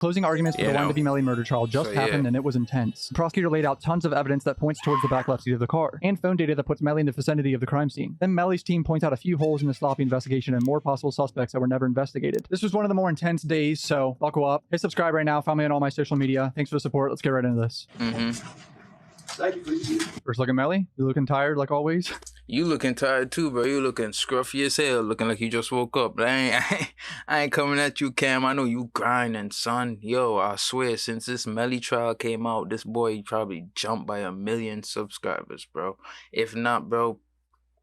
Closing arguments for the Wannabe be MELLY murder trial just happened, and it was intense. The prosecutor laid out tons of evidence that points towards the back left seat of the car, and phone data that puts MELLY in the vicinity of the crime scene. Then MELLY's team points out a few holes in the sloppy investigation and more possible suspects that were never investigated. This was one of the more intense days, so buckle up. Hit subscribe right now. Follow me on all my social media. Thanks for the support. Let's get right into this. Thank you, please. First look at MELLY. You looking tired like always? You looking tired too, bro. You looking scruffy as hell, looking like you just woke up. But I ain't coming at you, Cam. I know you grinding, son. Yo, I swear, since this MELLY trial came out, this boy probably jumped by 1 million subscribers, bro. If not, bro,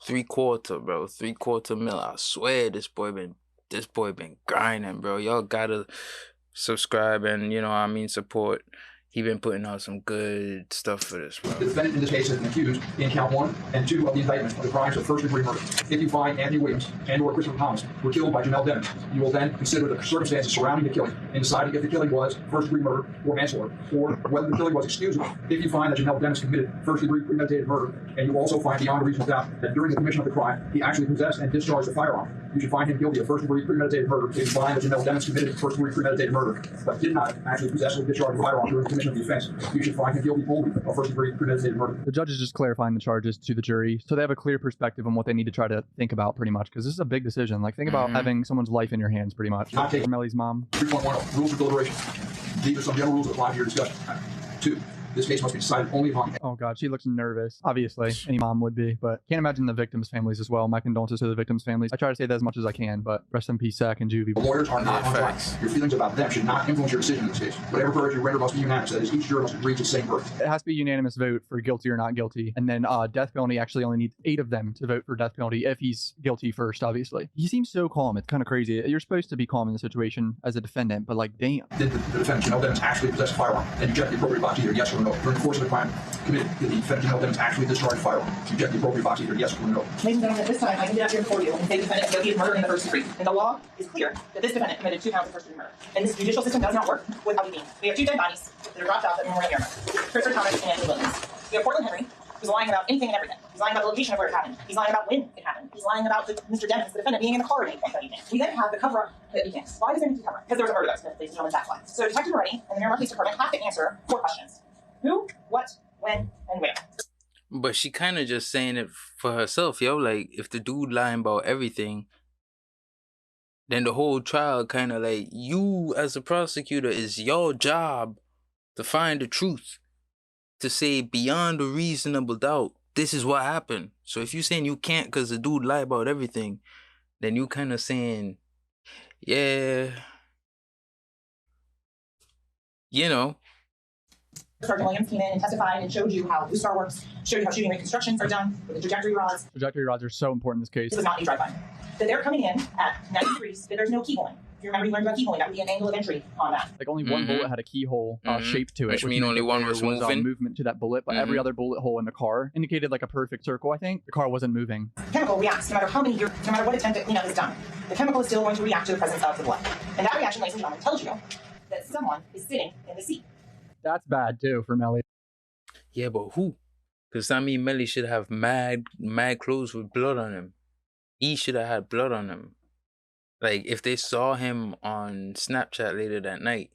3/4, bro. 3/4 mil. I swear, this boy been grinding, bro. Y'all gotta subscribe and, you know what I mean, support. He been putting out some good stuff for this, bro. The defendant in this case has been accused in count 1 and 2 of the indictment of the crimes of first-degree murder. If you find Anthony Williams and/or Christopher Thomas were killed by Janelle Dennis, you will then consider the circumstances surrounding the killing and decide if the killing was first-degree murder or manslaughter, or whether the killing was excusable. If you find that Janelle Dennis committed first-degree premeditated murder, and you also find beyond a reasonable doubt that during the commission of the crime he actually possessed and discharged a firearm, you should find him guilty of first-degree premeditated murder. If you find that Janelle Dennis committed first-degree premeditated murder, but did not actually possess or discharge a firearm during the commission of the offense, you should find him guilty only of first-degree premeditated murder. The judge is just clarifying the charges to the jury, so they have a clear perspective on what they need to try to think about, pretty much, because this is a big decision. Like, think about having someone's life in your hands, pretty much. Not taking MELLY's mom. 3.10 Rules of deliberation. These are some general rules that apply to your discussion. 2. This case must be decided only upon. Oh god, she looks nervous. Obviously, any mom would be, but can't imagine the victims' families as well. My condolences to the victims' families. I try to say that as much as I can, but rest in peace, Zach and Juvie. The lawyers are not on trial. Your feelings about them should not influence your decision in this case. Whatever verdict you render must be unanimous. That is, each juror must agree to the same verdict. It has to be a unanimous vote for guilty or not guilty, and then death penalty actually only needs 8 of them to vote for death penalty if he's guilty first, obviously. He seems so calm. It's kind of crazy. You're supposed to be calm in the situation as a defendant, but like, damn. Did the defendant, Janelle Dennis, actually possess a firearm? And you check the appropriate box either yes or no. During the course of the crime committed, did the defendant, Janelle Dennis, actually discharge a firearm? You check the appropriate box either yes or no. Ladies and gentlemen, at this time, I can get up here for you and say the defendant is guilty of murder in the first degree. And the law is clear that this defendant committed 2 counts of first-degree murder. And this judicial system does not work without you being. We have 2 dead bodies that are dropped off at Memorial Yarmouth. Christopher Thomas and Anthony Williams. We have Portland Henry, who's lying about anything and everything. He's lying about the location of where it happened. He's lying about when it happened. He's lying about Mr. Dennis, the defendant, being in the car at any point that evening. We then have the cover-up that begins. Why does there need to be cover-up? Because there was a murder that was committed, ladies and gentlemen, that's why. So Detective Araine and the Miramar Police Department have to answer 4 questions. Who, what, when, and where. But she kind of just saying it for herself, yo. Like, if the dude lying about everything, then the whole trial kind of like, you as a prosecutor, is your job to find the truth, to say beyond a reasonable doubt, this is what happened. So if you're saying you can't because the dude lied about everything, then you kind of saying, yeah, you know. Sergeant Williams came in and testified and showed you how Blue Star works, showed you how shooting reconstructions are done with the trajectory rods. Trajectory rods are so important in this case. This was not a drive-by. That they're coming in at 90 degrees, that there's no keyholing. If you remember, you learned about keyholing. That would be an angle of entry on that. Like, only one bullet had a keyhole shape to it. Which means only one was moving. Movement to that bullet, but every other bullet hole in the car indicated like a perfect circle, I think. The car wasn't moving. Chemical reacts no matter how many years, no matter what attempt at cleanup is done. The chemical is still going to react to the presence of the blood. And that reaction, ladies and gentlemen, tells you that someone is sitting in the seat. That's bad, too, for MELLY. Yeah, but who? Because, I mean, MELLY should have mad clothes with blood on him. He should have had blood on him. Like, if they saw him on Snapchat later that night,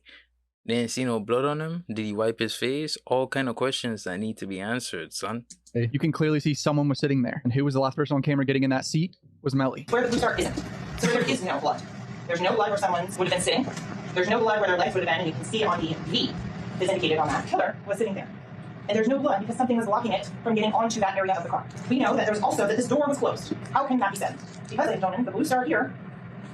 they didn't see no blood on him? Did he wipe his face? All kind of questions that need to be answered, son. You can clearly see someone was sitting there. And who was the last person on camera getting in that seat? Was MELLY. Where the Blue Star isn't. So there is no blood. There's no blood where someone would have been sitting. There's no blood where their legs would have been, and you can see on the V that's indicated on that killer was sitting there. And there's no blood because something was blocking it from getting onto that area of the car. We know that there's also that this door was closed. How can that be said? Because, ladies and gentlemen, the Blue Star here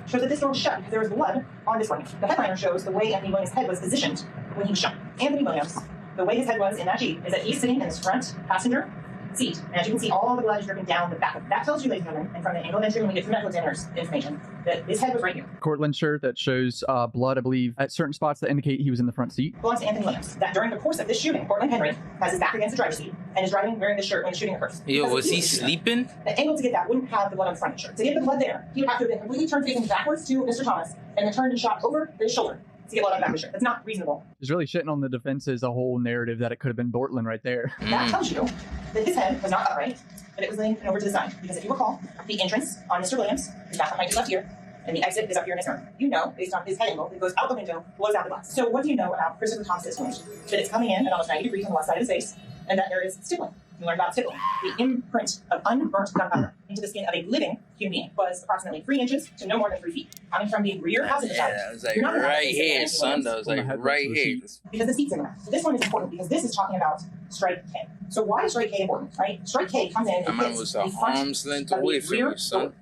shows that this door was shut because there was blood on this one. The headliner shows the way Anthony Williams' head was positioned when he was shot. Anthony Williams, the way his head was in that Jeep is that he's sitting in his front passenger seat. And as you can see, all the blood is dripping down the back of it. That tells you, ladies and gentlemen, and from the angle of entry when we get to medical examiner's information, that his head was right here. Cortland shirt that shows blood, I believe, at certain spots that indicate he was in the front seat. Belongs to Anthony Williams. That during the course of this shooting, Portland Henry has his back against the driver's seat and is driving wearing this shirt when the shooting occurs. Yo, was he sleeping? The angle to get that wouldn't have the blood on the front of the shirt. To get the blood there, he would have to have been completely turned facing backwards to Mr. Thomas and then turned and shot over his shoulder to get blood on the back of the shirt. That's not reasonable. He's really shitting on the defense's a whole narrative that it could have been Bortland right there. That tells you that his head was not upright, but it was laying over to the side. Because if you recall, the entrance on Mr. Williams is back behind his left ear, and the exit is up here in his room. You know, based on his head angle, it goes out the window, blows out the glass. So what do you know about Christopher Thomas's image? That it's coming in at almost 90 degrees on the left side of his face, and that there is stippling. You learned about stippling. The imprint of unburnt gunpowder into the skin of a living human being was approximately 3 inches to no more than 3 feet. Coming from the rear passenger side. Yeah, it was like right here, son. That was like right here. Because the seat's in there. So this one is important because this is talking about strike K. So why is strike K important, right? Strike K comes in and hits was the a front arm's length of the away from rear you, son. door.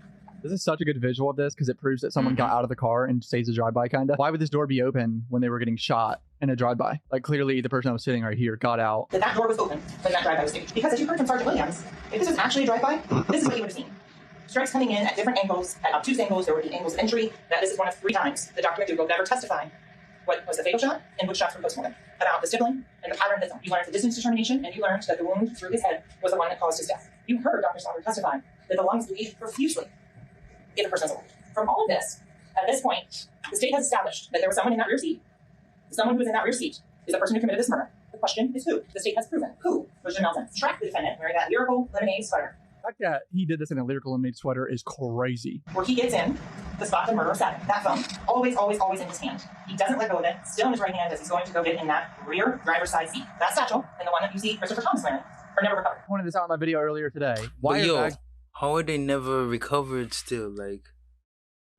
This is such a good visual of this because it proves that someone got out of the car and staged a drive-by kind of. Why would this door be open when they were getting shot in a drive-by? Like clearly the person that was sitting right here got out. That door was open when that drive-by was staged. Because as you heard from Sergeant Williams, if this was actually a drive-by, this is what you would have seen. Strikes coming in at different angles, at obtuse angles. There would be angles of entry. That this is one of 3 times. The Dr. McDougal never testified what was the fatal shot and which shots were postmortem, about the stippling and the pattern of his own. You learned the distance determination, and you learned that the wound through his head was the one that caused his death. You heard Dr. Slaughter testify that the lungs bleed profusely if a person is alive. From all of this, at this point, the state has established that there was someone in that rear seat. Someone who was in that rear seat is the person who committed this murder. The question is who? The state has proven. Who was Janelle Dennis? Track the defendant wearing that lyrical lemonade sweater. The fact that he did this in a lyrical lemonade sweater is crazy. Where he gets in the spot the murderer sat. That phone, always, always, always in his hand. He doesn't let go of it, still in his right hand as he's going to go get in that rear driver's side seat. That satchel and the one that you see Christopher Thomas wearing are never recovered. I pointed this out in my video earlier today. Why But yo, bags? how are they never recovered still? Like,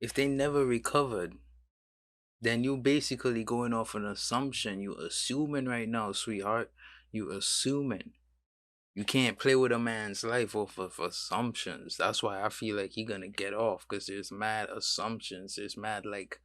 if they never recovered, then you basically going off an assumption. You assuming right now, sweetheart. You assuming. You can't play with a man's life off of assumptions. That's why I feel like he gonna get off, because there's mad assumptions. There's mad like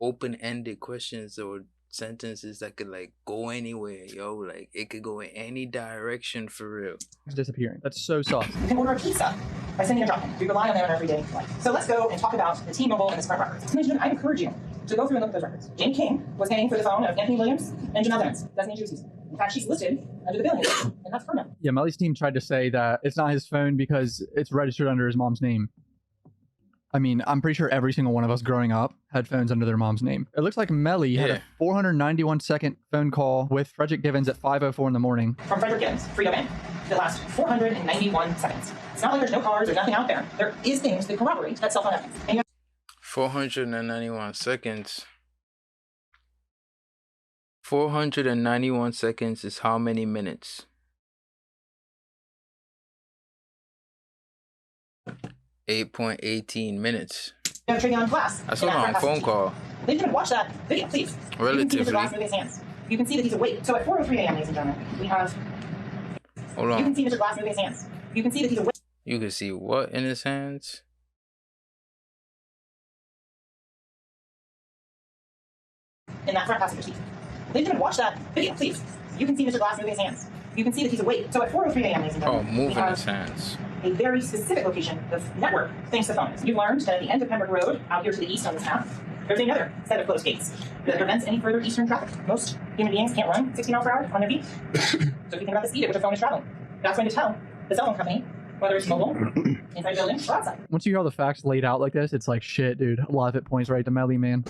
open-ended questions or sentences that could like go anywhere, yo. Like it could go in any direction for real. It's disappearing. That's so sus. You can order a pizza by sending a drop-in. You rely on them in everyday life. So let's go and talk about the T-Mobile and the Sprint records. I encourage you to go through and look at those records. Jane King was paying for the phone of Anthony Williams and Janelle Dennis. Doesn't mean she was using it. In fact, she's listed under the billing, and that's her number. Yeah, Melly's team tried to say that it's not his phone because it's registered under his mom's name. I mean, I'm pretty sure every single one of us growing up had phones under their mom's name. It looks like Melly had a 491-second phone call with Frederick Givens at 5:04 in the morning. From Frederick Givens, Frito Bank. That lasts 491 seconds. It's not like there's no cars, there's nothing out there. There is things that corroborate that cell phone evidence. And 491 seconds. 491 seconds is how many minutes? 8.18 minutes. you have Travion Glass. That's a long phone call. Then you can watch that video, please. Relatively. You can see Mr. Glass moving his hands. You can see that he's awake. So at 4:03 a.m., ladies and gentlemen, we have... Hold on. You can see Mr. Glass moving his hands. You can see that he's awake. You can see what in his hands? In that front passenger seat. Then you can watch that video, please. You can see Mr. Glass moving his hands. You can see that he's awake. So at 4:03 a.m., ladies and Oh, gentlemen, we moving have his hands. a very specific location of network thanks to phones. You've learned that at the end of Pembroke Road, out here to the east on this map, there's another set of closed gates that prevents any further eastern traffic. Most human beings can't run 60 miles per hour on their feet. So if you think about the speed at which a phone is traveling, that's going to tell the cell phone company whether it's mobile, inside a building, or outside. Once you hear all the facts laid out like this, it's like, shit, dude. A lot of it points right to Melly, man.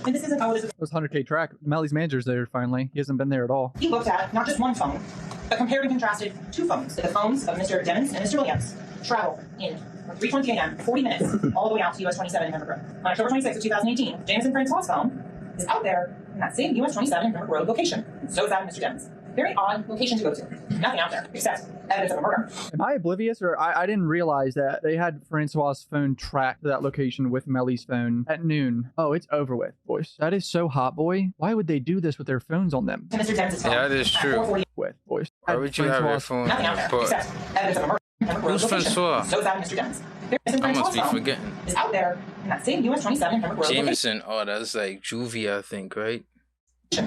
And this isn't how it is. It was 100K track. Melly's manager's there finally. He hasn't been there at all. He looked at not just one phone, but compared and contrasted 2 phones. The phones of Mr. Devins and Mr. Williams travel in 3:20 a.m., 40 minutes, all the way out to US 27 in Pembroke Road. On October 26, 2018, Jameson Francois' phone is out there in that same US 27 in Pembroke Road location. So is that of Mr. Devins. Very odd location to go to. Nothing out there except evidence of a murder. Am I oblivious, or I didn't realize that they had Francois' phone tracked to that location with Melly's phone at noon. Oh, it's over with, boys. That is so hot, boy. Why would they do this with their phones on them? To Mr. Devins' phone. Yeah, that is at true. 4:40. With, boys. Why would you have your phone? Nothing out there But except evidence of a murder. Pembroke Road who's location. Francois? So is that of Mr. Devins. Jameson I must Francois' be phone forgetting. is out there in that same US 27 Pembroke Road location. Jameson. Oh, that's like Juvie, I think, right? So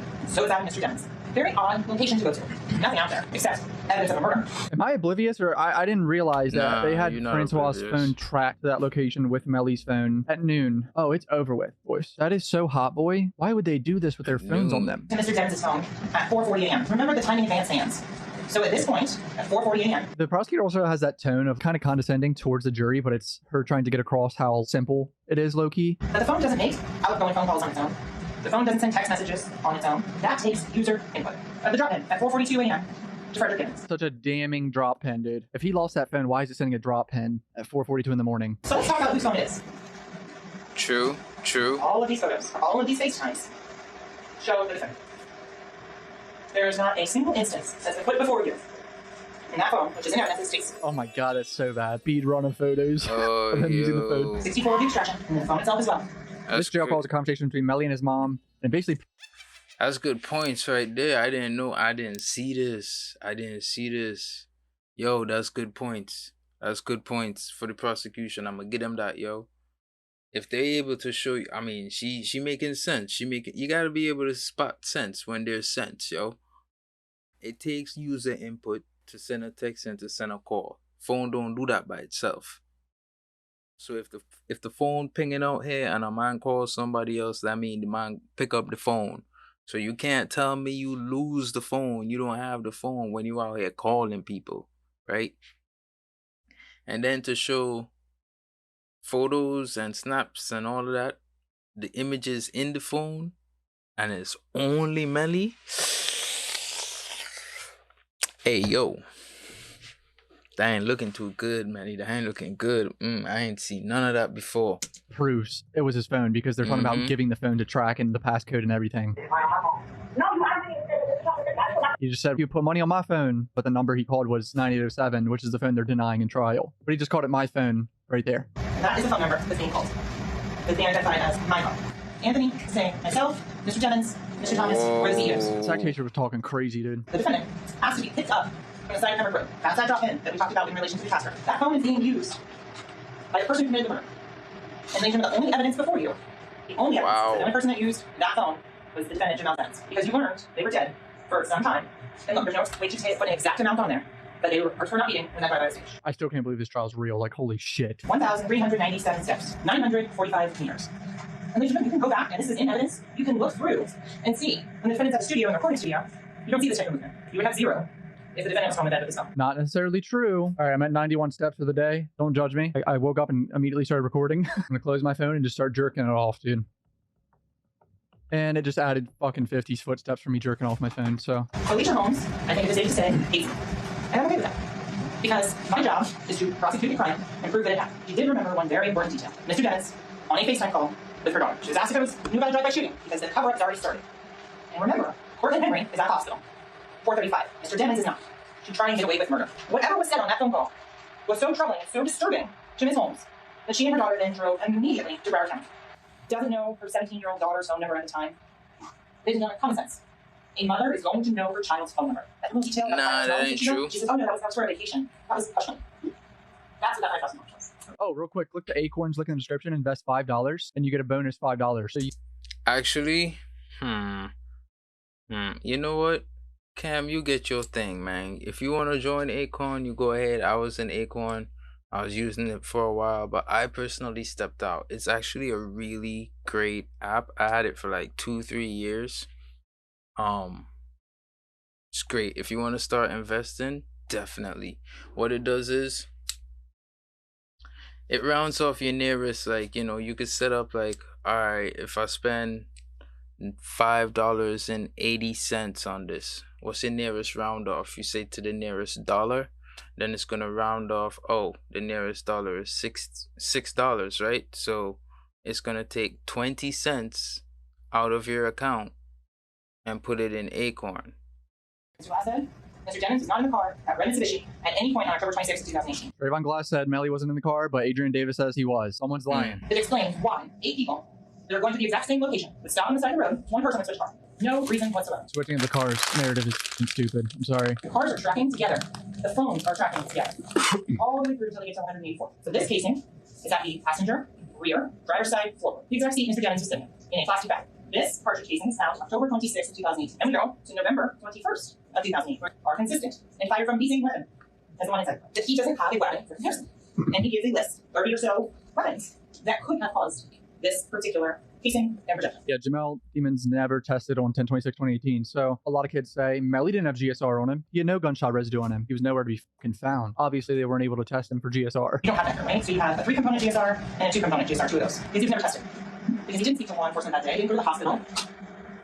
is that of Mr. Devins. Very odd location to go to. Nothing out there except evidence of a murder. Am I oblivious, or I didn't realize that Nah, they had you're not Francois' oblivious. phone tracked to that location with Melly's phone at noon? Oh, it's over with, boys. That is so hot, boy. Why would they do this with their phones on them? To Mr. Devins' phone at 4:40 a.m. Remember the timing advance hands. So at this point, at 4:40 a.m., The prosecutor also has that tone of kind of condescending towards the jury, but it's her trying to get across how simple it is, low-key. but the phone doesn't make outgoing phone calls on its own. The phone doesn't send text messages on its own. That takes user input. At the drop-in at 4:42 a.m., to Frederick Gibbons. Such a damning drop pen, dude. If he lost that phone, why is it sending a drop pen at 4:42 in the morning? So let's talk about whose phone it is. True, true. All of these photos, all of these FaceTimes show the defendant. There is not a single instance that's been put before you in that phone, which is in evidence, states Oh my god, that's so bad. Speed runner photos Oh, of him using the yo. phone. 64 of the extraction, and the phone itself as well. This jail call is a conversation between Melly and his mom, and basically That's good points right there. I didn't know. I didn't see this. Yo, that's good points. That's good points for the prosecution. I'm gonna get them that, yo. If they're able to show you, I mean, she making sense. You gotta be able to spot sense when there's sense, yo. It takes user input to send a text and to send a call. Phone don't do that by itself. So if the phone pinging out here and a man calls somebody else, that means the man pick up the phone. So you can't tell me you lose the phone. You don't have the phone when you out here calling people, right? And then to show photos and snaps and all of that, the images in the phone, and it's only Melly. Hey, yo. That ain't looking too good, Melly. That ain't looking good. I ain't seen none of that before. proves it was his phone because they're talking about giving the phone to track and the passcode and everything. He just said, you put money on my phone, but the number he called was 9807, which is the phone they're denying in trial. But he just called it my phone right there. That is the phone number that's being called. That's being identified as my phone. Anthony is saying myself, Mr. Jennings, Mr. Thomas, or the CEOs. This accuser was talking crazy, dude. The defendant has to be picked up from the side of Pembroke Road. That's that drop in that we talked about in relation to the pastor. That phone is being used by the person who committed the murder. And ladies and gentlemen, the only evidence before you, the only evidence, the only person that used that phone was the defendant, Jamel Jennings. Because you learned they were dead for some time. And look, there's no way to put an exact amount on there, but they were not eating when that drive-by was staged. I still can't believe this trial's real. Like, holy shit. 1,397 steps, 945 meters. And ladies and gentlemen, you can go back, and this is in evidence. You can look through and see when the defendant's at the studio, in the recording studio, you don't see this type of movement. You would have zero if the defendant was on the bed with his phone. Not necessarily true. All right, I'm at 91 steps for the day. Don't judge me. I woke up and immediately started recording. I'm gonna close my phone and just start jerking it off, dude. And it just added fucking 50 footsteps for me jerking off my phone, so. Alicia Holmes, I think it is safe to say, hates me. And I'm okay with that. Because my job is to prosecute the crime and prove that it happened. She did remember one very important detail. Mr. Jennings, on a FaceTime call with her daughter. She was asked if it knew about a drive-by shooting, because the cover-up has already started. And remember, Cortland Henry is at the hospital. 4:35. Mr. Jennings is not. She's trying to get away with murder. Whatever was said on that phone call was so troubling and so disturbing to Ms. Holmes that she and her daughter then drove immediately to Broward County. Doesn't know her 17-year-old daughter's phone number at the time. They didn't know common sense. A mother is going to know her child's phone number. That little detail. Nah, that ain't true. She says, "Oh no, that was for a vacation. That was questioning." That's what that $5,000 was. Oh, real quick, look the Acorns, look in the description, invest $5, and you get a bonus $5. So you Actually, you know what? Cam, you get your thing, man. If you want to join Acorn, you go ahead. I was in Acorn. I was using it for a while, but I personally stepped out. It's actually a really great app. I had it for like 2-3 years. It's great. If you want to start investing, definitely. What it does is it rounds off your nearest, like, you know, you could set up like, all right, if I spend $5.80 on this, what's the nearest round off? You say to the nearest dollar, then it's gonna round off. Oh, the nearest dollar is $6, right? So it's gonna take 20 cents out of your account and put it in Acorn. Mr. Glass said, Mr. Jennings was not in the car at Red Mitsubishi at any point on October 26, 2018. Trayvon Glass said Melly wasn't in the car, but Adrian Davis says he was. Someone's lying. It explains why 8 people that are going to the exact same location would stop on the side of the road, one person would switch car. No reason whatsoever. Switching of the cars narrative is stupid. I'm sorry. The cars are tracking together. The phones are tracking together. All the way through until they get to 184. So this casing is at the passenger, rear, driver's side, floor. The exact seat Mr. Jennings was sitting in a plastic bag. This cartridge casing is found October 26, 2008. And we go to November 21st of 2008. Are consistent and fired from the same weapon as the one inside. That he doesn't have a weapon for comparison. And he gives a list, 30 or so weapons that could have caused this particular casing and projection. Yeah, Jamel Demons never tested on 10/26/2018. So a lot of kids say Melly didn't have GSR on him. He had no gunshot residue on him. He was nowhere to be fucking found. Obviously, they weren't able to test him for GSR. You don't have that here, right? So you have a 3-component GSR and a 2-component GSR, 2 of those. Because he was never tested. Because he didn't speak to law enforcement that day. He didn't go to the hospital.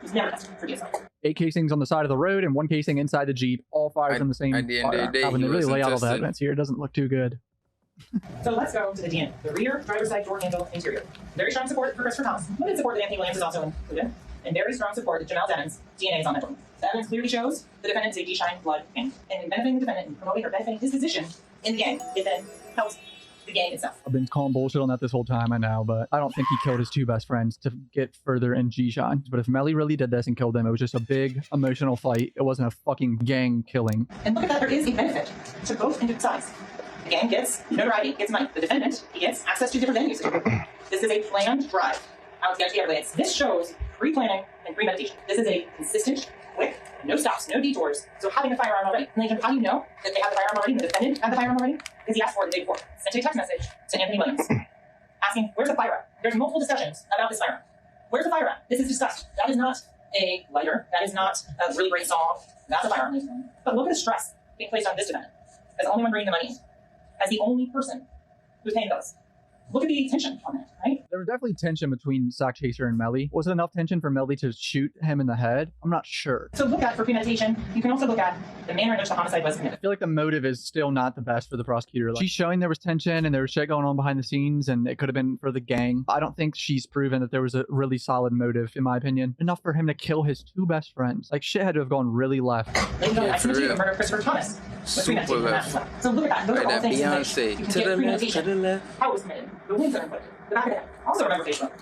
was never tested for DSL. 8 casings on the side of the road and 1 casing inside the Jeep, all fired from the same at the end of the fire. day, When he they really wasn't lay out all the tested. evidence here, it doesn't look too good. So let's go to the DNA. The rear driver's side door handle interior. Very strong support for Christopher Thomas. Limited support that Anthony Williams is also included. And very strong support that Jamel Devon's DNA is on that door. The evidence clearly shows the defendant is a D-Shine blood gang. And in benefiting the defendant and promoting or benefiting his position in the gang, it then helps the gang itself. I've been calling bullshit on that this whole time, I know, but I don't think he killed his 2 best friends to get further in G-Shine. But if Melly really did this and killed them, it was just a big emotional fight. It wasn't a fucking gang killing. And look at that, there is a benefit to both sides. The gang gets notoriety, gets money. The defendant, he gets access to different venues. This is a planned drive out to get to the Everglades. This shows pre-planning and premeditation. This is a consistent, quick, no stops, no detours. So having a firearm already. And how do you know that they have the firearm already and the defendant had the firearm already? Because he asked for it the day before. Sent a text message to Anthony Williams asking, where's the firearm? There's multiple discussions about this firearm. Where's the firearm? This is discussed. That is not a lighter. That is not a really great song. That's a firearm. But look at the stress being placed on this defendant as the only one bringing the money in. As the only person who's paying those. Look at the tension on that, right? There was definitely tension between Sack Chaser and Melly. Was it enough tension for Melly to shoot him in the head? I'm not sure. So look at, for premeditation, you can also look at the manner in which the homicide was committed. I feel like the motive is still not the best for the prosecutor. Like, she's showing there was tension and there was shit going on behind the scenes and it could have been for the gang. I don't think she's proven that there was a really solid motive, in my opinion. Enough for him to kill his 2 best friends. Like, shit had to have gone really left. I submit to you the murder of Christopher Thomas. Super left. So look at that. Those are all Like that things in which Beyonce. you can To get the left, premeditation. to the left. How it was committed. The wounds that are inflicted. The back of the head. Also remember facial.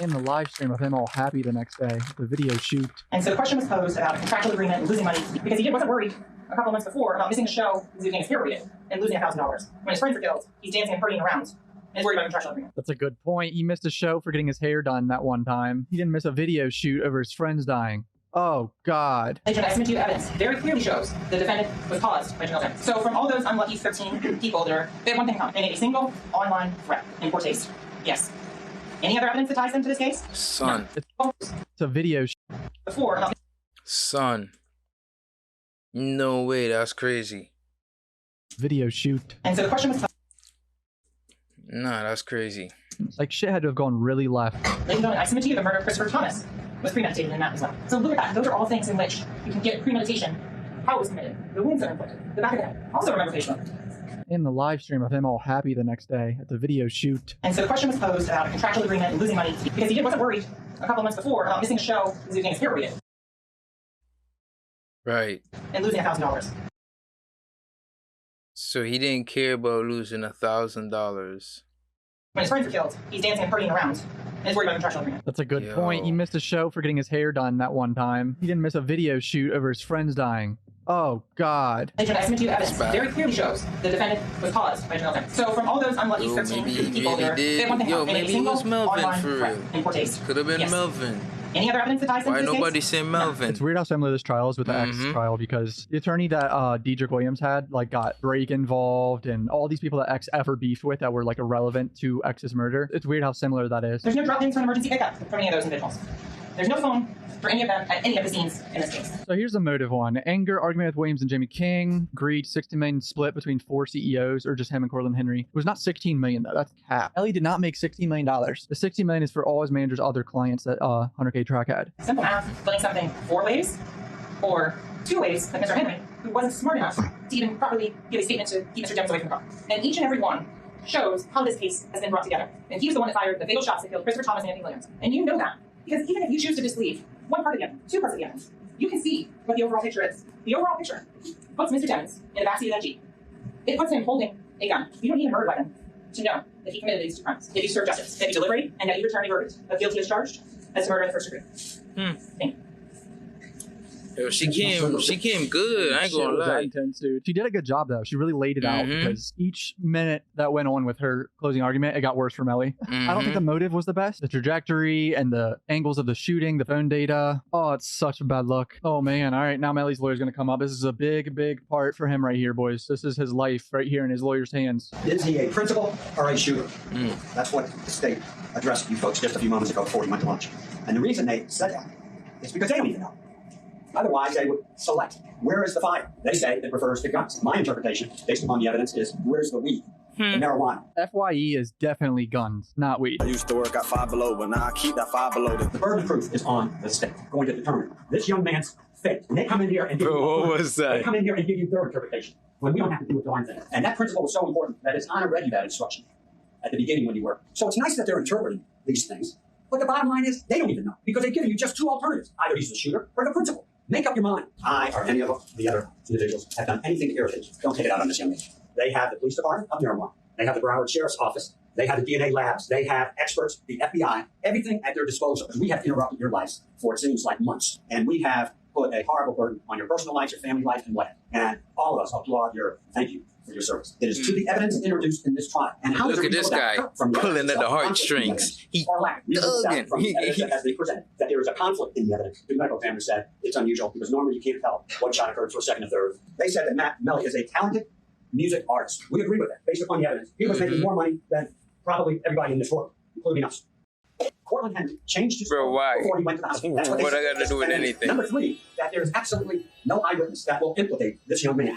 In the live stream of him all happy the next day, the video shoot. And so the question was posed about a contractual agreement and losing money because he wasn't worried a couple months before about missing a show because he was getting his hair braided and losing $1,000. When his friends are killed, he's dancing and partying around and is worried about a contractual agreement. That's a good point. He missed a show for getting his hair done that one time. He didn't miss a video shoot over his friends dying. Oh, God. Agent, I submit to you the evidence very clearly shows the defendant was caused by Jamel Devon. So from all those unlucky 13 people, they have one thing in common. They made a single online threat in poor taste. Yes. Any other evidence that ties them to this case? Son. No. It's a video shoot. Before about Son. No way, that's crazy. Video shoot. and so the question was Nah, that's crazy. Like, shit had to have gone really left. ladies and gentlemen, I submit to you the murder of Christopher Thomas was premeditated in that as well. So look at that. Those are all things in which you can get premeditation, how it was committed, the wounds that are inflicted, the back of the head. Also remember facial. In the live stream of him all happy the next day at the video shoot. And so the question was posed about a contractual agreement and losing money because he wasn't worried a couple months before about missing a show because he was getting his hair braided Right. and losing $1,000. So he didn't care about losing $1,000. When his friends are killed, he's dancing and partying around and is worried about a contractual agreement. That's a good Yo. point. He missed a show for getting his hair done that one time. He didn't miss a video shoot over his friends dying. Oh, God. Agent, I submit to you the evidence That's bad. very clearly shows the defendant was caused by Jamel Devon. So from all those unlucky Yo, 13 maybe he people, really they did. have one thing in Yo, common. They made a maybe it single was Melvin online for threat real. in poor taste. Could have been Yes. Melvin. Any other evidence that ties them Why to this nobody case? say Melvin? It's weird how similar this trial is with the X trial because the attorney that Dedrick Williams had like got Drake involved and all these people that X ever beefed with that were like irrelevant to X's murder. It's weird how similar that is. There's no drop-ins from emergency pickup from any of those individuals. There's no phone for any of them at any of the scenes in this case. So here's the motive one. Anger, argument with Williams and Jamie King. Greed, 60 million split between 4 CEOs or just him and Cortland Henry. It was not 16 million though. That's cap. Ellie did not make $16 million. The 60 million is for all his manager's other clients that 100K Track had. Simple math, splitting something 4 ways or 2 ways, like Mr. Henry, who wasn't smart enough to even properly give a statement to keep Mr. Jones away from the car. And each and every one shows how this case has been brought together. And he was the one that fired the fatal shots that killed Christopher Thomas and Anthony Williams. And you know that. Because even if you choose to disbelieve one part of the evidence, 2 parts of the evidence, you can see what the overall picture is. The overall picture puts Mr. Devons in the backseat of that Jeep. It puts him holding a gun. You don't need a murder weapon to know that he committed these 2 crimes. If you serve justice, that you deliberate, and that you return a verdict of guilty as charged as to murder in the first degree. Thank you. Yo, she came good. I ain't Shit gonna was that lie. intense, dude. She did a good job though. She really laid it out because each minute that went on with her closing argument, it got worse for Melly. I don't think the motive was the best. The trajectory and the angles of the shooting, the phone data. Oh, it's such a bad look. Oh man. All right, now Melly's lawyer's gonna come up. This is a big, big part for him right here, boys. This is his life right here in his lawyer's hands. Is he a principal or a shooter? That's what the state addressed you folks just a few moments ago before you went to lunch. And the reason they said that is because they don't even know. Otherwise, they would select, where is the fire? They say it refers to guns. My interpretation, based upon the evidence, is where's the weed? and marijuana. FYE is definitely guns, not weed. I used to work at Five Below, but now I keep that Five Below. The burden of proof is on the state, going to determine this young man's fate. And they come in here and give Bro, you what was that? They come in here and give you their interpretation when we don't have to do a darn thing. And that principle was so important that his honor read you that instruction at the beginning when you were. So it's nice that they're interpreting these things, but the bottom line is they don't even know because they've given you just two alternatives. Either he's the shooter or the principal. Make up your mind. I or any of the other individuals have done anything to irritate you. Don't take it out on this young man. They have the police department of marijuana. They have the Broward Sheriff's Office. They have the DNA labs. They have experts, the FBI, everything at their disposal. We have interrupted your lives for it seems like months. And we have put a horrible burden on your personal life, your family life, and what. And all of us applaud your thank you for your service. It is to the evidence introduced in this trial. And how Look at this guy pulling at the heartstrings. He thugging. As they presented, that there is a conflict in the evidence. The medical examiner said it's unusual because normally you can't tell what shot occurred for a second or third. They said that MELLY is a talented music artist. We agree with that based upon the evidence. He was making more money than probably everybody in this world, including us. Cortland Henry changed his Bro, why? before he went to the hospital. That's What they I got to do with anything? Number three, that there is absolutely no eyewitness that will implicate this young man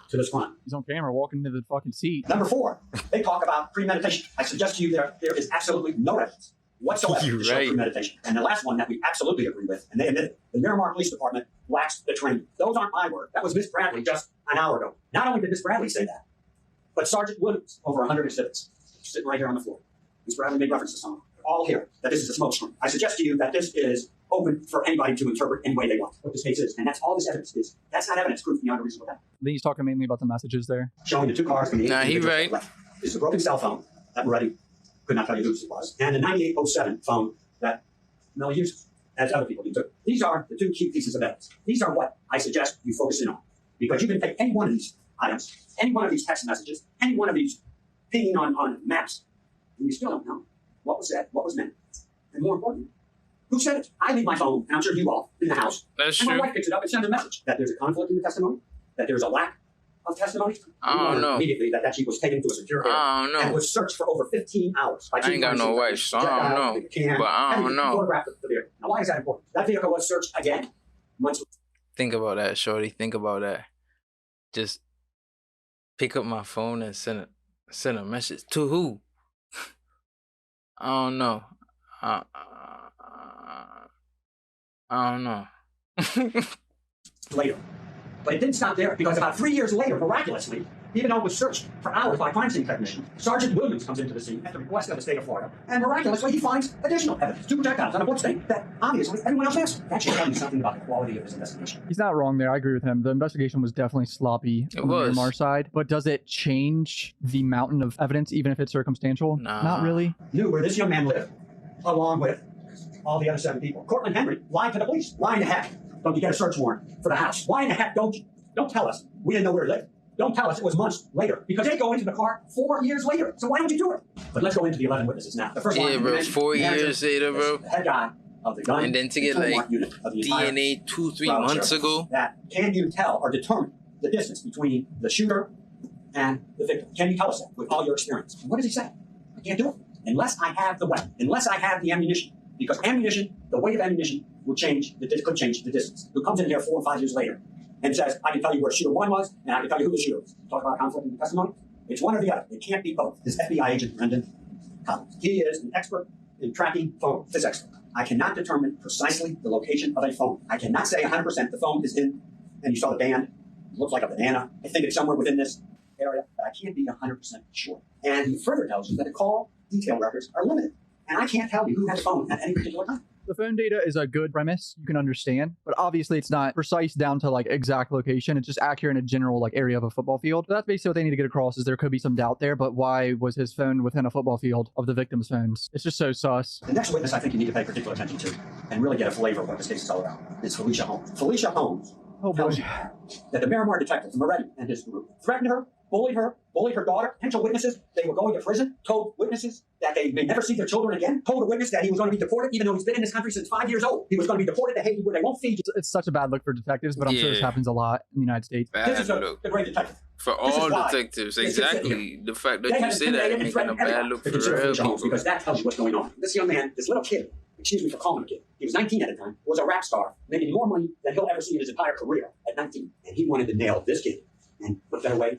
to this crime. He's on camera walking into the fucking seat. Number four, they talk about premeditation. I suggest to you there is absolutely no evidence whatsoever You're to show right. premeditation. And the last one that we absolutely agree with, and they admit it, the Miramar Police Department lacks the training. Those aren't my words. That was Miss Bradley just an hour ago. Not only did Miss Bradley say that, but Sergeant Williams, over 100 exhibits, sitting right here on the floor. Miss Bradley made reference to some of them. All here, that this is a smoke screen. I suggest to you that this is open for anybody to interpret any way they want what this case is. And that's all this evidence is. That's not evidence proof beyond a reasonable doubt. I think he's talking mainly about the messages there. Showing the two cars from the Nah, he right. left. This is a broken cell phone that Moretti could not tell you whose it was, and a 9807 phone that MELLY uses, as other people do too. These are the two key pieces of evidence. These are what I suggest you focus in on. Because you can take any one of these items, any one of these text messages, any one of these pinging on maps, and you still don't know what was said, what was meant. And more importantly, who said it? I leave my phone, and I'm sure you all, in the house. That's and true. my wife picks it up and sends a message that there's a conflict in the testimony, that there's a lack of testimony. I don't know. Immediately that she was taken to a secure area I don't and know. was searched for over 15 hours. By I ain't got no wife, so I don't know. But I don't know. Photographed the vehicle. Now, why is that important? That vehicle was searched again months later. Think about that, shorty. Think about that. Just pick up my phone and send a message to who? I don't know. I don't know. Later. But it didn't stop there because about 3 years later, miraculously, even though it was searched for hours by crime scene technicians, Sergeant Williams comes into the scene at the request of the state of Florida, and miraculously he finds additional evidence, 2 projectiles on a bloodstain that obviously everyone else missed. That should tell you something about the quality of his investigation. He's not wrong there. I agree with him. The investigation was definitely sloppy on the Miramar side. But does it change the mountain of evidence, even if it's circumstantial? Nah. Not really. Knew where this young man lived, along with all the other 7 people. Cortland Henry lied to the police. Why in the heck don't you get a search warrant for the house? Why in the heck don't tell us we didn't know where he lived? Don't tell us it was months later, because they go into the car 4 years later. So why don't you do it? But let's go into the 11 witnesses now. The first one, Bro, 4 years later, bro. The head guy of the gun And then to get like unit of the entire DNA 2-3 Broward months Sheriff. ago. That can you tell or determine the distance between the shooter and the victim? Can you tell us that with all your experience? And what does he say? I can't do it unless I have the weapon, unless I have the ammunition, because ammunition, the weight of ammunition, could change the distance. Who comes in here 4 or 5 years later and says, I can tell you where shooter 1 was, and I can tell you who the shooter was. Talk about conflict in the testimony. It's one or the other. It can't be both. This FBI agent, Brendan Collins, he is an expert in tracking phone physics. I cannot determine precisely the location of a phone. I cannot say 100% the phone is in, and you saw the band, it looks like a banana. I think it's somewhere within this area, but I can't be 100% sure. And he further tells you that the call detail records are limited, and I can't tell you who had a phone at any particular time. The phone data is a good premise you can understand, but obviously it's not precise down to like exact location. It's just accurate in a general like area of a football field. So that's basically what they need to get across, is there could be some doubt there, but why was his phone within a football field of the victim's phones? It's just so sus. The next witness I think you need to pay particular attention to and really get a flavor of what this case is all about is Felicia Holmes. Felicia Holmes tells you that the Miramar detectives, Moretti and his group, threatened her, bullied her daughter, potential witnesses. They were going to prison, told witnesses that they may never see their children again, told a witness that he was going to be deported, even though he's been in this country since 5 years old. He was going to be deported to Haiti where they won't feed you. It's such a bad look for detectives, but I'm sure this happens a lot in the United States. This is Bad look. a great detective. For This is all why detectives, they sit here. exactly. The fact They that you have say that intimidated is and making a threatened bad everyone look to for consider real Felicia Holmes, people. because that tells you what's going on. This young man, this little kid, excuse me for calling him a kid, he was 19 at the time, was a rap star, making more money than he'll ever see in his entire career at 19. And he wanted to nail this kid. And what better way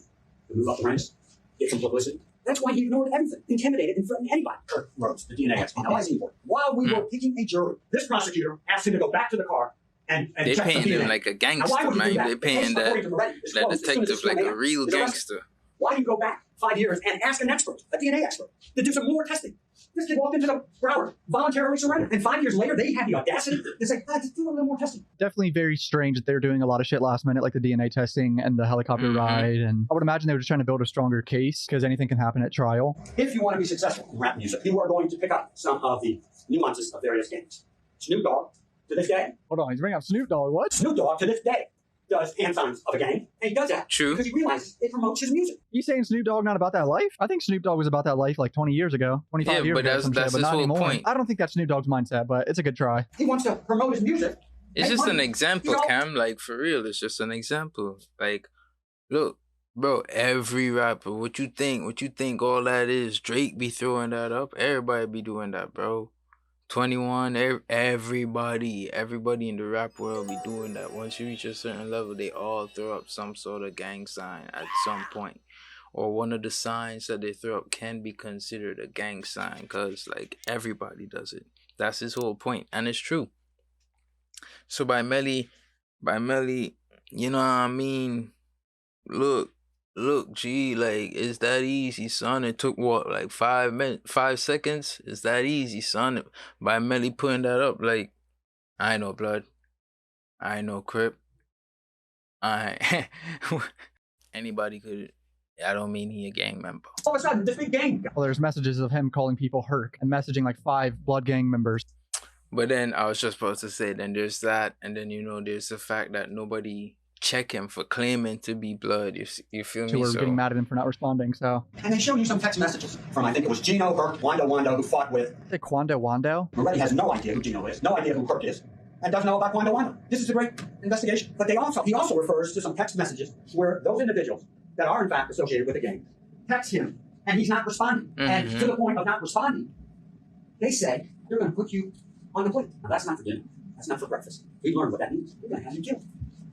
to move up the ranks, get some publicity, That's why he ignored everything, intimidated and threatened anybody. Kirk Rhodes, the DNA expert. Now, why is he important? While we were picking a jury, this prosecutor asked him to go back to the car and They check the painting DNA. him like a Now, gangster, why would you do man. that? They painting The case, according to Moretti, is that closed as soon as detective this like man a real is arrested. gangster. Why do you go back 5 years and ask an expert, a DNA expert, to do some more testing? This kid walked into the Broward, voluntarily surrendered, and 5 years later, they had the audacity to say, just do a little more testing. Definitely very strange that they're doing a lot of shit last minute, like the DNA testing and the helicopter ride. And I would imagine they were just trying to build a stronger case because anything can happen at trial. If you want to be successful in rap music, you are going to pick up some of the nuances of various games. Snoop Dogg, to this day, Hold on, he's bringing up Snoop Dogg. What? Snoop Dogg, to this day, does hand signs of a gang, and he does that True. because he realizes it promotes his music. You saying Snoop Dogg not about that life? I think Snoop Dogg was about that life like 20 years ago, 25 Yeah, years but ago. that's- some that's shit, but his not whole anymore. point. I don't think that's Snoop Dogg's mindset, but it's a good try. He wants to promote his music. It's make just money. an example, You know? Cam. Like, for real, it's just an example. Like, look, bro, every rapper, what you think all that is? Drake be throwing that up. Everybody be doing that, bro. 21, everybody in the rap world be doing that. Once you reach a certain level, they all throw up some sort of gang sign at some point. Or one of the signs that they throw up can be considered a gang sign because, like, everybody does it. That's his whole point, and it's true. So by Melly, you know what I mean? Look, G, like, it's that easy, son. It took what, like 5 seconds? It's that easy, son. By Melly putting that up, like, I ain't no blood. I ain't no Crip. Anybody could. I don't mean he a gang member. All of a sudden, this big gang. Well, there's messages of him calling people Herc and messaging like 5 Blood Gang members. But then I was just supposed to say, then there's that, and then, you know, there's the fact that nobody check him for claiming to be blood. You feel Who me? were So getting mad at him for not responding. So, And they show you some text messages from, I think it was Gino, Herc, Wando, who fought with. say Quando Wando. Moretti has no idea who Gino is, no idea who Herc is, and doesn't know about Wando. This is a great investigation. But he also refers to some text messages where those individuals that are in fact associated with the gang text him, and he's not responding. And to the point of not responding, they say, they're going to put you on the plate. Now, that's not for dinner. That's not for breakfast. We learned what that means. They're going to have you killed.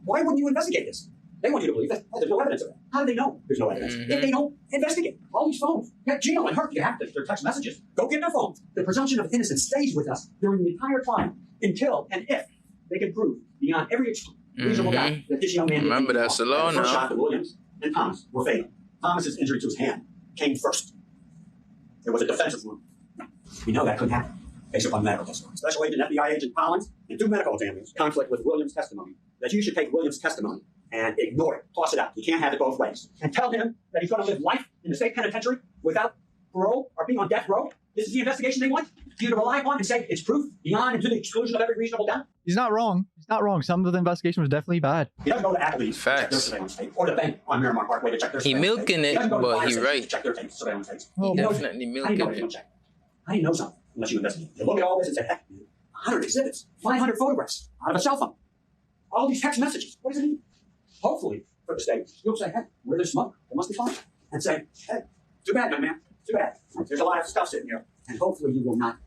Why wouldn't you investigate this? They want you to believe that there's no evidence of it. How do they know there's no evidence? If they don't investigate all these phones. Yeah, Gino and Herc, you have their text messages. Go get their phones. The presumption of innocence stays with us during the entire trial until and if they can prove beyond every reasonable doubt that this young man. Remember, that's the law the first now. shot to Williams and Thomas were fatal. Thomas's injury to his hand came first. There was a defensive wound. We know that couldn't happen based upon medical testimony. Special Agent FBI Agent Collins and 2 medical examiners conflict with Williams' testimony. That you should take Williams' testimony and ignore it, toss it out. You can't have it both ways. And tell him that he's going to live life in the state penitentiary without parole or being on death row. This is the investigation they want you to rely upon and say it's proof beyond and to the exclusion of every reasonable doubt. He's not wrong. He's not wrong. Some of the investigation was definitely bad. He doesn't go to Applebee's to check their Facts. surveillance tape, or the bank on Miramar Parkway to check their He surveillance milking tape. it, He doesn't go to the but fire he station right. to check their tapes, surveillance tapes. He He knows- definitely How do you milking know what you it. don't check? How do you know something unless you investigate? You look at all this and say, heck, 100 exhibits, 500 photographs out of a cell phone, all these text messages. What does it mean? Hopefully, for the state, you'll say, hey, where there's smoke, there must be fire. And say, hey, too bad, young man, too bad. There's a lot of stuff sitting here. And hopefully you will not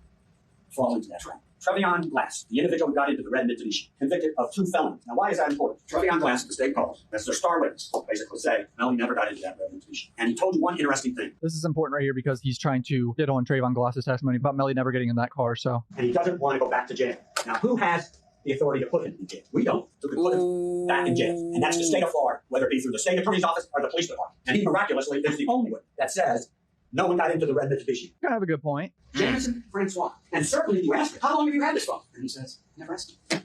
fall into that trap. Trevion Glass, the individual who got into the red Mitsubishi, convicted of 2 felonies. Now, why is that important? Trevion Glass, the state calls, that's their star witness, basically say, Melly never got into that red Mitsubishi. And he told you one interesting thing. This is important right here because he's trying to get on Trayvon Glass's testimony about Melly never getting in that car. So, And he doesn't want to go back to jail. Now, who has the authority to put him in jail? We don't. Who can put him back in jail? And that's the state of Florida, whether it be through the state attorney's office or the police department. And he miraculously is the only one that says no one got into the red Mitsubishi. kind of have a good point. Jameson Francois. And certainly if you ask him, how long have you had this phone? And he says, never asked him.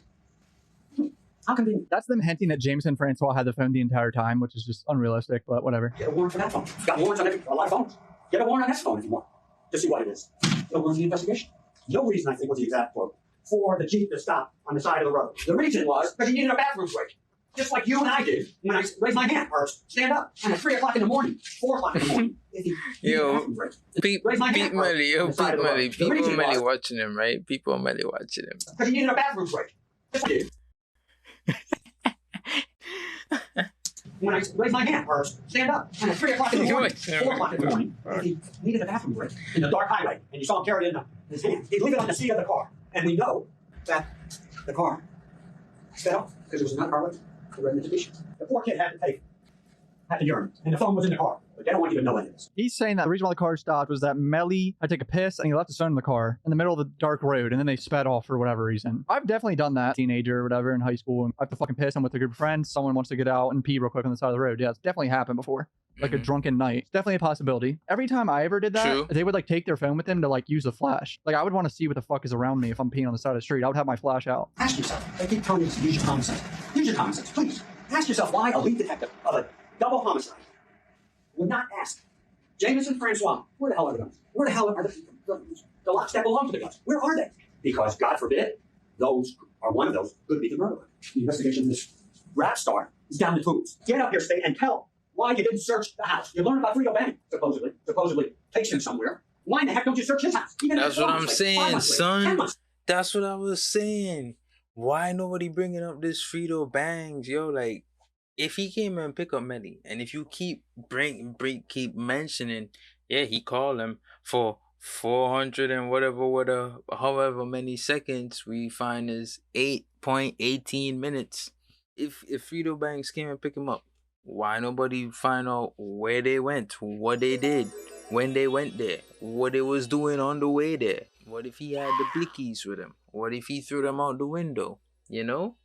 How convenient. That's them hinting that Jameson Francois had the phone the entire time, which is just unrealistic, but whatever. Get a warrant for that phone. You've got warrants on a lot of phones. Get a warrant on this phone if you want to see what it is. It'll run the investigation. No reason, I think, was the exact quote, for the Jeep to stop on the side of the road. The reason was because he needed a bathroom break. Just like you and I did when I raise my hand or stand up. And at 3 o'clock in the morning, 4 o'clock in the morning, if he needed a bathroom break. Peep Melly, on the side of the road. The People reason Melly was watching him, right? People Melly watching him. because he needed a bathroom break. Just like you. When I raise my hand or stand up, and at 3 o'clock in the morning, 4 o'clock in the morning, if he needed a bathroom break in the dark highway, and you saw him carry it in his hand, he'd leave it on the seat of the car. And we know that the car sped off because it was not car with the red Mitsubishi. The poor kid had to pay at the urinal, and the phone was in the car. But they don't want you to know any of this. He's saying that the reason why the car stopped was that Melly had to take a piss and he left his phone in the car in the middle of the dark road, and then they sped off for whatever reason. I've definitely done that, teenager or whatever, in high school, and I have to fucking piss. I'm with a group of friends. Someone wants to get out and pee real quick on the side of the road. Yeah, it's definitely happened before. Like a drunken night. It's definitely a possibility. Every time I ever did that, they would like take their phone with them to like use a flash. Like I would want to see what the fuck is around me if I'm peeing on the side of the street. I would have my flash out. Ask yourself. They keep telling you to use your common sense. Use your common sense, please. Ask yourself why a lead detective of a double homicide would not ask Jameson Francois, where the hell are the guns? Where the hell are the locks that belong to the guns? Where are they? Because God forbid, those are one of those could be the murderer. The investigation of this rap star is down the tubes. Get up here, State, and tell why you didn't search the house. You learned about Frito Bang, supposedly takes him somewhere. Why in the heck don't you search his house? That's what I'm saying, son. That's what I was saying. Why nobody bringing up this Frito Bangs, yo? Like, if he came and pick up Melly, and if you keep mentioning, yeah, he called him for 400 and whatever, however many seconds we find is 8.18 minutes. If Frito Bangs came and pick him up, why nobody find out where they went, what they did, when they went there, what they was doing on the way there? What if he had the blickies with him? What if he threw them out the window? You know?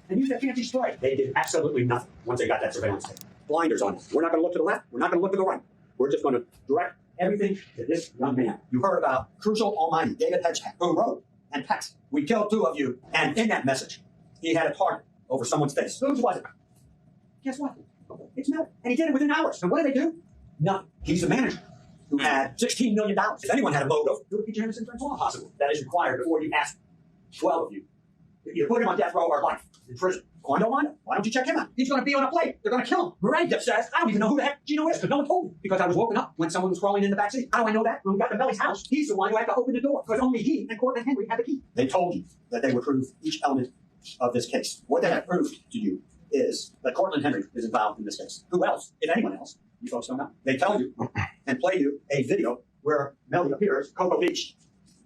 And use that fancy spray. They did absolutely nothing once they got that surveillance tape. Blinders on. We're not going to look to the left. We're not going to look to the right. We're just going to direct everything to this young man. You heard about Crucial Almighty David Hedgehack, who wrote and texted, "We killed 2 of you." And in that message, he had a target over someone's face. Whose was it? Guess what? It's Melly. And he did it within hours. And what did they do? Nothing. He's a manager who had $16 million. If anyone had a motive, it would be Jameson Francois possible. That is required before you ask 12 of you. You put him on death row or life in prison. Why don't you check him out? He's going to be on a plate. They're going to kill him. Araine says, I don't even know who the heck Gino is because no one told me. Because I was woken up when someone was crawling in the backseat. How do I know that? When we got to Melly's house, he's the one who had to open the door because only he and Courtland Henry had the key. They told you that they would prove each element of this case. What they have proved to you is that Courtland Henry is involved in this case. Who else, if anyone else, you folks don't know. They tell you and play you a video where Melly appears Cocoa Beach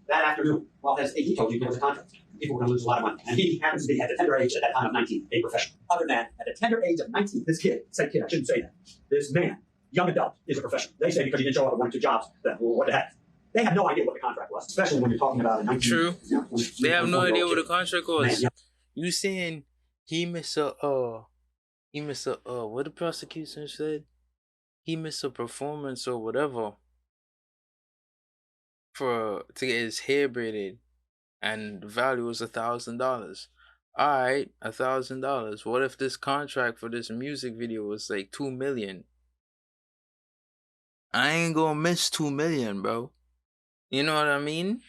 that afternoon. Well, as he told you, there was a contract. People were going to lose a lot of money. And he happens to be at the tender age at that time of 19, a professional. Other than at the tender age of 19, this kid, I shouldn't say that. This man, young adult, is a professional. They say because he didn't show up at 1 or 2 jobs, then well, what the heck? They have no idea what the contract was, especially when you're talking about a 19. True. You know, they have no idea what the contract was. Man, yeah. You saying he missed a what the prosecution said? He missed a performance or whatever to get his hair braided, and the value was $1,000. Alright, $1,000. What if this contract for this music video was like $2 million? I ain't gonna miss $2 million, bro. You know what I mean?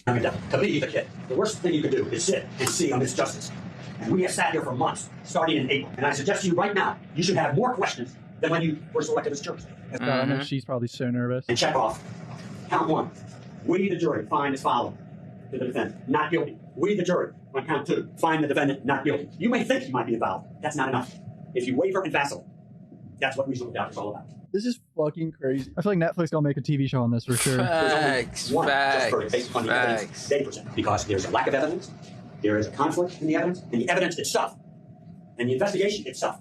I mean, to me, the kid, the worst thing you could do is sit and see on this justice. And we have sat here for months, starting in April. And I suggest to you right now, you should have more questions than when you were selected as jury. I know she's probably so nervous. And check off. Count 1. We, the jury, find as follows to the defendant, not guilty. We, the jury, on count 2, find the defendant not guilty. You may think he might be involved. That's not enough. If you waver and vacillate, that's what reasonable doubt is all about. This is fucking crazy. I feel like Netflix gonna make a TV show on this for sure. Facts. Based on the evidence they present. Because there's a lack of evidence, there is a conflict in the evidence, and the evidence itself, and the investigation itself,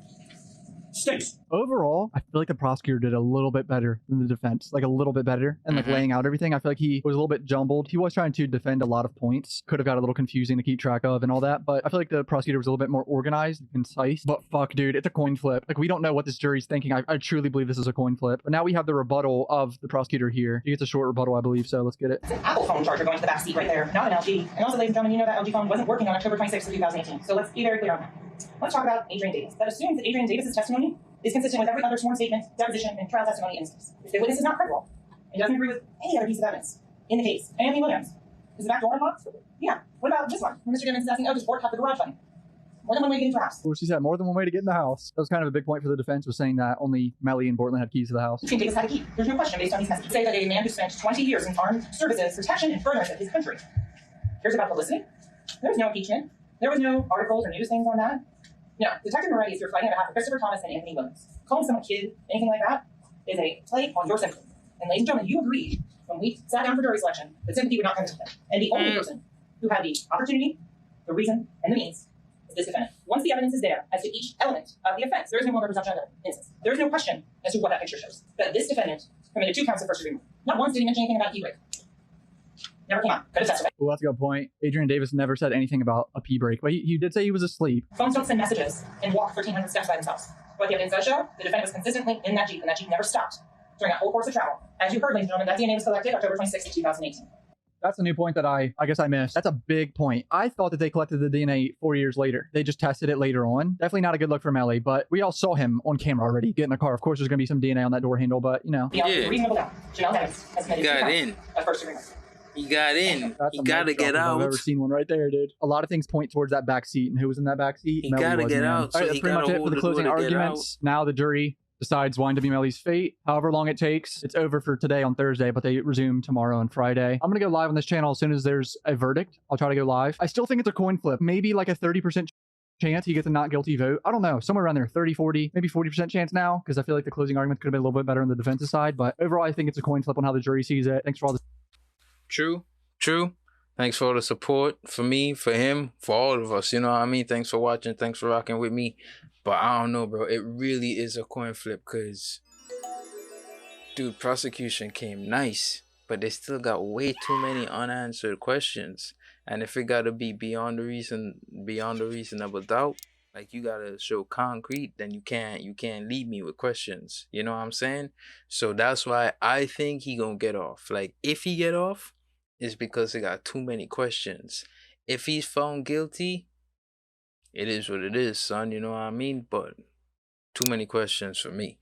stinks. Overall, I feel like the prosecutor did a little bit better than the defense, like a little bit better, and like laying out everything. I feel like he was a little bit jumbled. He was trying to defend a lot of points. Could have got a little confusing to keep track of and all that, but I feel like the prosecutor was a little bit more organized and concise. But fuck, dude, it's a coin flip. Like, we don't know what this jury's thinking. I truly believe this is a coin flip. But now we have the rebuttal of the prosecutor here. He gets a short rebuttal, I believe, so let's get it. It's an Apple phone charger going to the back seat right there, not an LG. And also, ladies and gentlemen, you know that LG phone wasn't working on October 26th of 2018. So let's be very clear on that. Let's talk about Araine Davis. That assumes that Araine Davis' testimony is consistent with every other sworn statement, deposition, and trial testimony in this case. If the witness is not credible and doesn't agree with any other piece of evidence in the case, Anthony Williams, is the back door unlocked? Yeah. What about this one? When Mr. Gibbons is asking, does Ford have the garage funny? More than one way to get into a house. Of course, he said more than one way to get in the house. That was kind of a big point for the defense, was saying that only Melly and Portland had keys to the house. Araine Davis had a key. There's no question based on these messages. Say that a man who spent 20 years in armed services, protection, and furtherance of his country. Here's about publicity. There was no impeachment. There was no articles or news things on that. No, Detective Moretti is here fighting on behalf of Christopher Thomas and Anthony Williams. Calling someone kid, anything like that, is a play on your sympathy. And ladies and gentlemen, you agreed when we sat down for jury selection that sympathy would not come into play. And the only person who had the opportunity, the reason, and the means is this defendant. Once the evidence is there as to each element of the offense, there is no longer presumption of innocence. There is no question as to what that picture shows. That this defendant committed 2 counts of first degree murder. Not once did he mention anything about e-brake. Never came up. Could have testified. Well, that's a good point. Adrian Davis never said anything about a pee break, but he did say he was asleep. Phones don't send messages and walk 1,300 steps by themselves. What the evidence does show, the defendant was consistently in that Jeep, and that Jeep never stopped during that whole course of travel. As you heard, ladies and gentlemen, that DNA was collected October 26, 2018. That's a new point that I guess I missed. That's a big point. I thought that they collected the DNA 4 years later. They just tested it later on. Definitely not a good look for Melly, but we all saw him on camera already get in the car. Of course, there's going to be some DNA on that door handle, but you know. Beyond Yeah. reasonable doubt, Janelle Evans has committed 2 Got counts in. of first degree murder. He got in. That's He a gotta mic get drop if I've out. ever seen one right there, dude. A lot of things point towards that back seat, and who was in that back seat? He Melly gotta was, get man. out, All right, so that's he pretty much gotta it for hold the the closing door to get arguments. Now the jury decides wine to be Melly's fate. However long it takes, it's over for today on Thursday, but they resume tomorrow and Friday. I'm gonna go live on this channel as soon as there's a verdict. I'll try to go live. I still think it's a coin flip. Maybe like a 30% chance he gets a not guilty vote. I don't know, somewhere around there, 30, 40, maybe 40% chance now, because I feel like the closing argument could have been a little bit better on the defense's side. But overall, I think it's a coin flip on how the jury sees it. Thanks for all the True. Thanks for all the support for me, for him, for all of us. You know what I mean? Thanks for watching. Thanks for rocking with me. But I don't know, bro. It really is a coin flip because, dude, prosecution came nice, but they still got way too many unanswered questions. And if it gotta be beyond the reasonable doubt, like you gotta show concrete, then you can't leave me with questions. You know what I'm saying? So that's why I think he gonna get off. Like if he get off, it's because he got too many questions. If he's found guilty, it is what it is, son. You know what I mean? But too many questions for me.